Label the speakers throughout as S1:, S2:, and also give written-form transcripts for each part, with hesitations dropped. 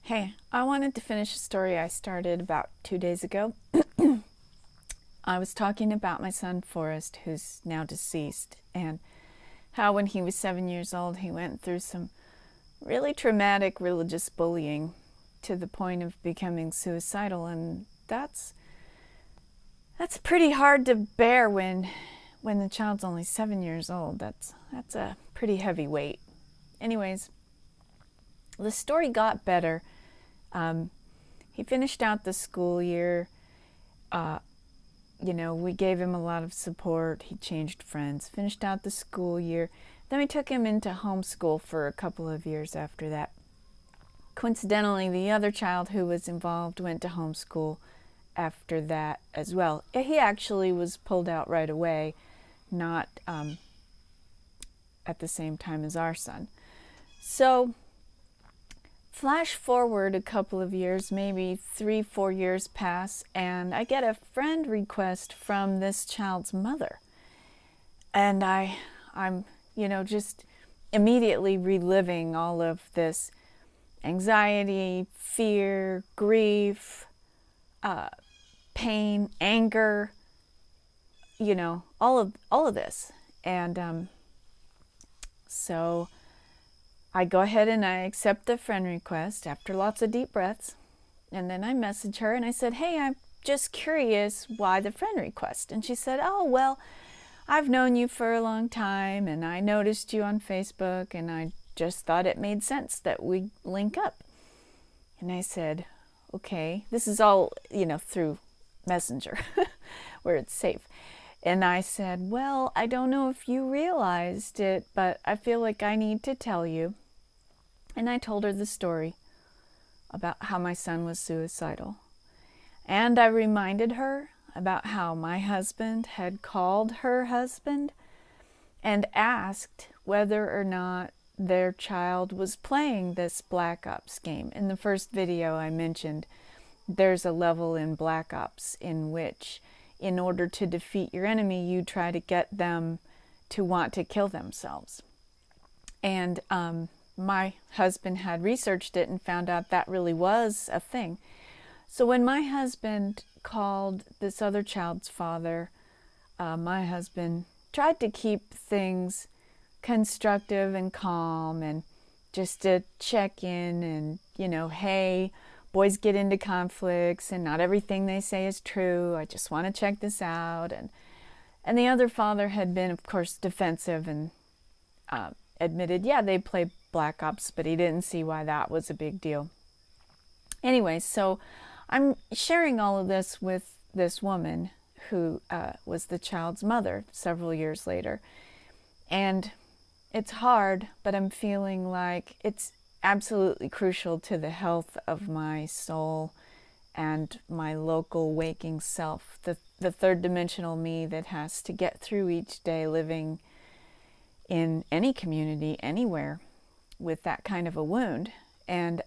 S1: Hey, I wanted to finish a story I started about 2 days ago. I was talking about my son Forrest, who's now deceased, and how when he was 7 years old, he went through some really traumatic religious bullying to the point of becoming suicidal, and that's pretty hard to bear when the child's only 7 years old. That's a pretty heavy weight. Anyways, the story got better. He finished out the school year. Uh, we gave him a lot of support. He changed friends, finished out the school year. Then we took him into homeschool for a couple of years after that. Coincidentally, the other child who was involved went to homeschool after that as well. He actually was pulled out right away, not at the same time as our son. So, flash forward a couple of years, maybe 3-4 years pass, and I get a friend request from this child's mother. And I'm just immediately reliving all of this anxiety, fear, grief, pain, anger, all of this. And so I go ahead and I accept the friend request after lots of deep breaths. And then I message her and I said, hey, I'm just curious why the friend request. And she said, oh, well, I've known you for a long time and I noticed you on Facebook and I just thought it made sense that we link up. And I said, okay, this is all, through Messenger where it's safe. And I said, well, I don't know if you realized it, but I feel like I need to tell you. And I told her the story about how my son was suicidal. And I reminded her about how my husband had called her husband and asked whether or not their child was playing this Black Ops game. In the first video I mentioned, there's a level in Black Ops in which, in order to defeat your enemy, you try to get them to want to kill themselves. And my husband had researched it and found out that really was a thing. So when my husband called this other child's father, my husband tried to keep things constructive and calm and just to check in and, hey, boys get into conflicts and not everything they say is true. I just want to check this out. And the other father had been, of course, defensive and admitted, yeah, they play Black Ops, but he didn't see why that was a big deal. Anyway, so I'm sharing all of this with this woman who was the child's mother several years later. And it's hard, but I'm feeling like it's absolutely crucial to the health of my soul and my local waking self, the third dimensional me that has to get through each day living in any community, anywhere, with that kind of a wound. And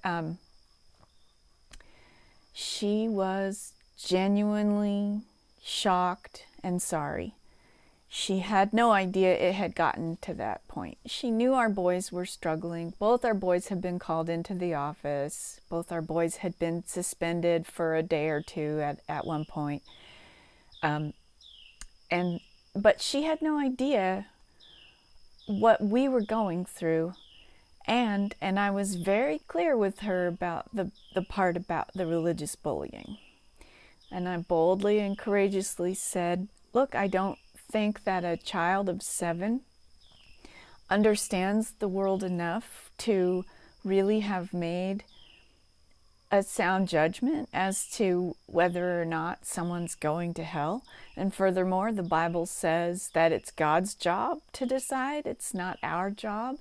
S1: she was genuinely shocked and sorry. She had no idea it had gotten to that point. She knew our boys were struggling. Both our boys had been called into the office. Both our boys had been suspended for a day or two at one point. But she had no idea what we were going through. And I was very clear with her about the part about the religious bullying. And I boldly and courageously said, look, I don't think that a child of 7 understands the world enough to really have made a sound judgment as to whether or not someone's going to hell. And furthermore, the Bible says that it's God's job to decide. It's not our job.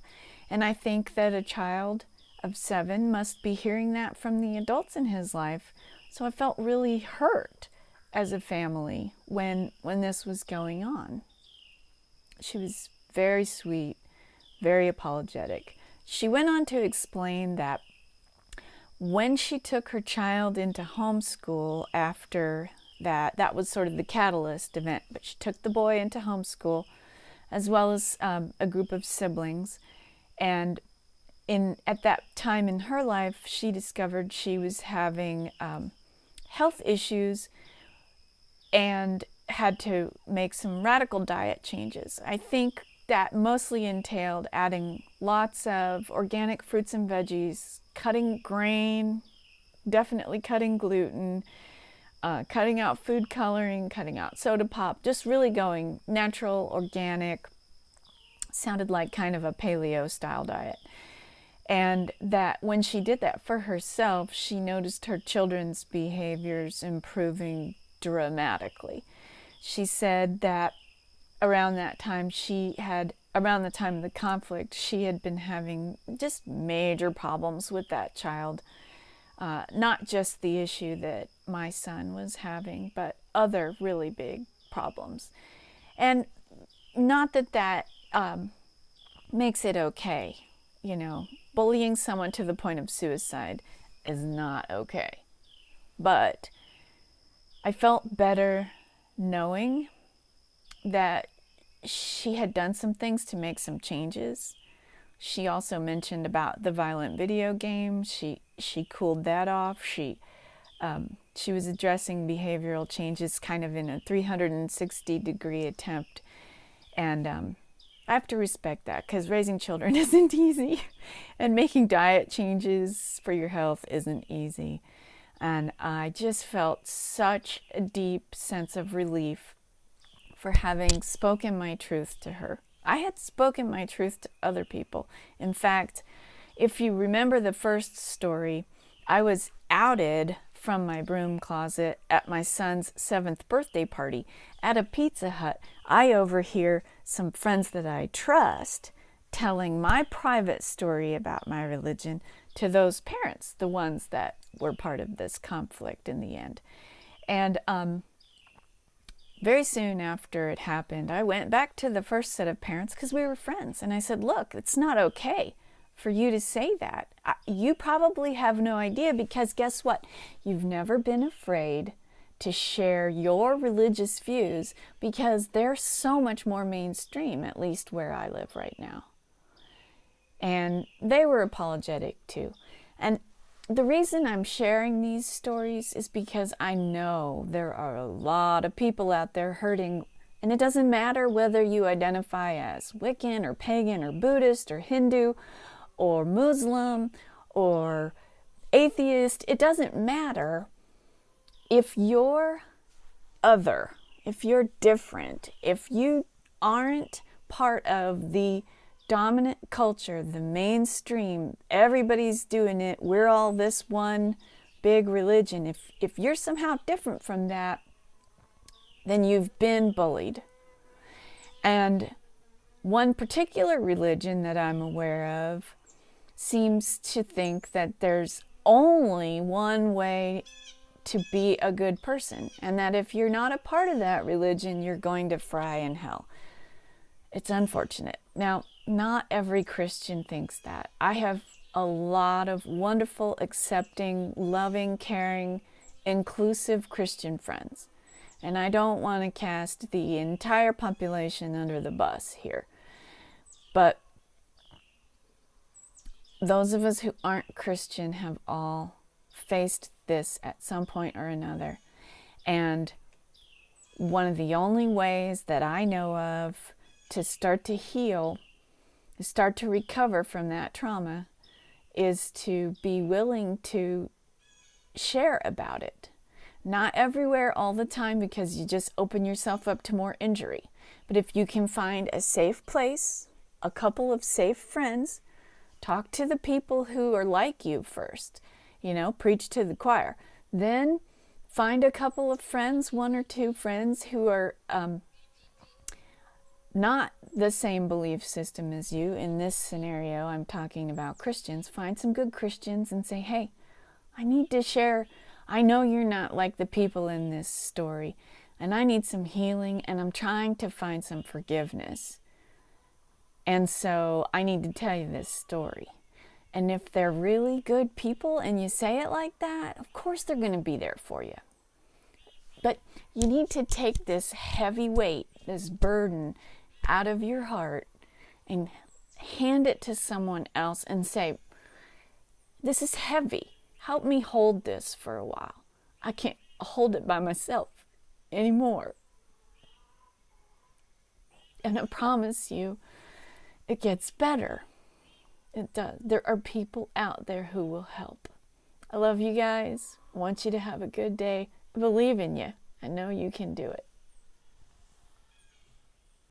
S1: And I think that a child of 7 must be hearing that from the adults in his life. So I felt really hurt as a family when this was going on. She was very sweet, very apologetic. She went on to explain that when she took her child into homeschool after that was sort of the catalyst event, but she took the boy into homeschool as well as a group of siblings. And at that time in her life, she discovered she was having health issues and had to make some radical diet changes. I think that mostly entailed adding lots of organic fruits and veggies, cutting grain, definitely cutting gluten, cutting out food coloring, cutting out soda pop, just really going natural, organic. Sounded like kind of a paleo style diet. And that when she did that for herself, she noticed her children's behaviors improving dramatically. She said that around the time of the conflict, she had been having just major problems with that child. Not just the issue that my son was having, but other really big problems. And not that makes it okay. Bullying someone to the point of suicide is not okay. But I felt better knowing that she had done some things to make some changes. She also mentioned about the violent video game. She cooled that off. She was addressing behavioral changes kind of in a 360-degree attempt. And I have to respect that, because raising children isn't easy, and making diet changes for your health isn't easy. And I just felt such a deep sense of relief for having spoken my truth to her. I had spoken my truth to other people. In fact, if you remember the first story, I was outed from my broom closet at my son's 7th birthday party at a Pizza Hut. I overhear some friends that I trust telling my private story about my religion to those parents, the ones that were part of this conflict in the end. And very soon after it happened, I went back to the first set of parents because we were friends. And I said, look, it's not okay for you to say that. You probably have no idea, because guess what? You've never been afraid to share your religious views, because they're so much more mainstream, at least where I live right now. And they were apologetic too. And the reason I'm sharing these stories is because I know there are a lot of people out there hurting, and it doesn't matter whether you identify as Wiccan or pagan or Buddhist or Hindu or Muslim or atheist. It doesn't matter. If you're other, if you're different, if you aren't part of the dominant culture, the mainstream, everybody's doing it, we're all this one big religion. If you're somehow different from that, then you've been bullied. And one particular religion that I'm aware of seems to think that there's only one way to be a good person, and that if you're not a part of that religion, you're going to fry in hell. It's unfortunate. Now, not every Christian thinks that. I have a lot of wonderful, accepting, loving, caring, inclusive Christian friends. And I don't want to cast the entire population under the bus here. But those of us who aren't Christian have all faced this at some point or another. And one of the only ways that I know of to start to heal, to start to recover from that trauma, is to be willing to share about it. Not everywhere all the time, because you just open yourself up to more injury. But if you can find a safe place, a couple of safe friends, talk to the people who are like you first, preach to the choir. Then find a couple of friends, 1 or 2 friends who are not the same belief system as you. In this scenario, I'm talking about Christians. Find some good Christians and say, hey, I need to share. I know you're not like the people in this story, and I need some healing, and I'm trying to find some forgiveness. And so I need to tell you this story. And if they're really good people and you say it like that, of course they're going to be there for you. But you need to take this heavy weight, this burden out of your heart, and hand it to someone else and say, this is heavy. Help me hold this for a while. I can't hold it by myself anymore. And I promise you, it gets better. It does. There are people out there who will help. I love you guys. I want you to have a good day. I believe in you. I know you can do it.